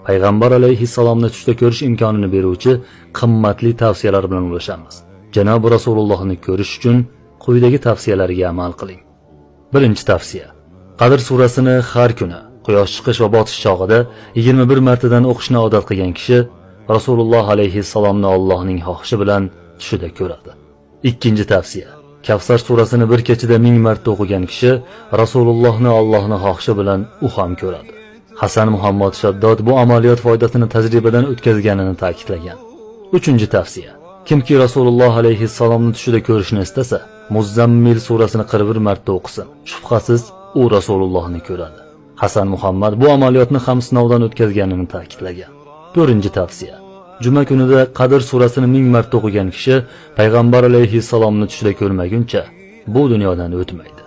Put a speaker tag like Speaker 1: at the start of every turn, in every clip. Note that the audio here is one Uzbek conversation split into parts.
Speaker 1: payg'ambar alayhissalomni tushda ko'rish imkonini beruvchi qimmatli tavsiyalar bilan ulashamiz. Janob Rasulullohni ko'rish uchun quyidagi tavsiyalarga amal qiling. Birinchi tavsiya: Qadr surasini har kuni quyosh chiqish va botish chog'ida 21 martadan o'qishni odat qilgan kishi Rasululloh alayhissalomni Allohning xohishi bilan tushida ko'radi. Ikkinchi tavsiya: Kavsar surasini bir kechada 1000 marta o'qigan kishi Rasulullohni Allohning xohishi bilan u ham ko'radi. Hasan Muhammad Shaddod bu amaliyot foydasini tajribadan o'tkazganini ta'kidlagan. Uchinchi tavsiya: Kimki Rasululloh alayhissalomni tushida ko'rishni istasa, Muzammil surasini 41 marta o'qisin. Shubhasiz, u Rasulullohni ko'radi. Hasan Muhammad bu amaliyotni ham sinovdan o'tkazganini ta'kidlagan. To'rtinchi tavsiya: Juma kunida Qadr surasini 1000 marta o'qigan kishi payg'ambar alayhissalomni tushida ko'rmaguncha bu dunyodan o'tmaydi.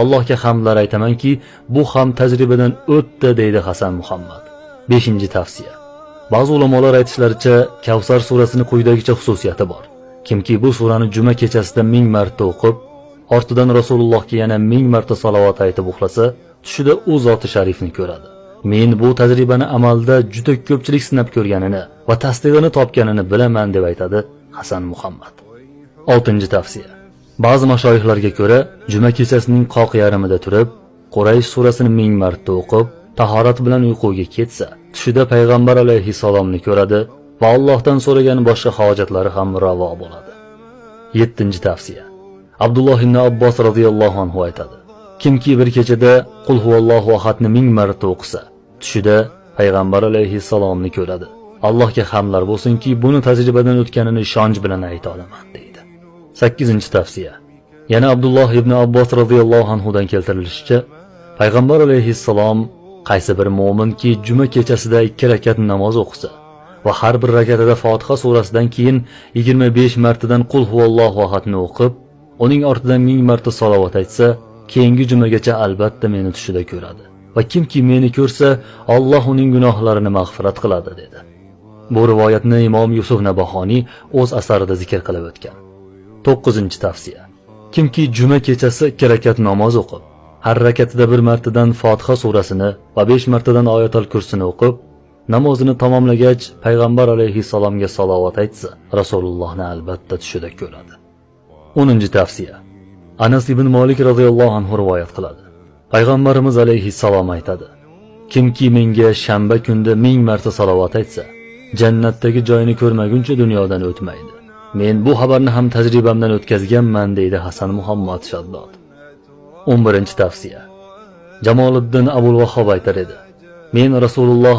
Speaker 1: Allohga hamdlar aytamanki, bu ham tajribadan o'tdi, deydi Hasan Muhammad. Beshinchi tavsiya: Ba'zi ulamolar aytishlaricha, Kavsar surasini quyidagicha xususiyati bor. Kimki bu surani juma kechasida 1000 marta o'qib, ortidan Rasulullohga yana 1000 marta salovat aytib uxlasa, tushida u zoti sharifni ko'radi. Men bu tajribani amalda juda ko'pchilik sinab ko'rganini va tasdig'ini topganini bilaman, deb aytadi Hasan Muhammad. Oltinchi tavsiya: Ba'zi mashoyixlarga ko'ra, juma kechasining qoq yarimida turib, Quraysh surasini 1000 marta o'qib, tahorat bilan uyquga ketsa, tushida payg'ambar alayhissalomni ko'radi va Allohdan so'ragan boshqa hojatlari ham ravo bo'ladi. Yettinchi tavsiya: Abdulloh ibn Abbos radhiyallohu anhu aytadi: Kimki bir kechada Qul huvallohu ahadni 1000 marta o'qisa, tushida payg'ambar alayhissalomni ko'radi. Allohga hamdlar bo'lsinki, buni tajribadan o'tganini ishonch bilan ayta olaman, deydi. 8-tavsiya. Yana Abdulloh ibn Abbos radhiyallohu anhu dan keltirilishicha, payg'ambar alayhissalom qaysi bir mu'minki juma kechasida 2 rakat namoz o'qisa va har bir rakatida Fotiha surasidan keyin 25 martadan Qul huvallohu ahadni o'qib, uning ortidan 1000 marta salovat aytsa, keyingi jumagacha albatta meni tushida ko'radi. Va kimki meni ko'rsa, Alloh uning gunohlarini mag'firat qiladi, dedi. Bu rivoyatni Imom Yusuf Nabahoniy o'z asarida zikr qilib o'tgan. 9-tavsiya. Kimki juma kechasi 2 rakat namoz o'qib, har rakatida 1 martadan Fotiha surasini va 5 martadan Oyatul Kursini o'qib, namozini tamomlagach payg'ambar alayhissalomga salovat aytsa, Rasulullohni albatta tushida ko'radi. 10-tavsiya. Anas ibn Malik radhiyallohu anhu rivoyat qiladi. Payg'ambarimiz alayhissalom aytadi: Kimki menga shanba kunda 1000 marta salovat aytsa, jannatdagi joyini ko'rmaguncha dunyodan o'tmaydi. Men bu xabarni ham tajribamdan o'tkazganman, deydi Hasan Muhammad Shaddod. 11-tavsiya. Jamoliddin Abul Vahhob aytar edi: Men Rasululloh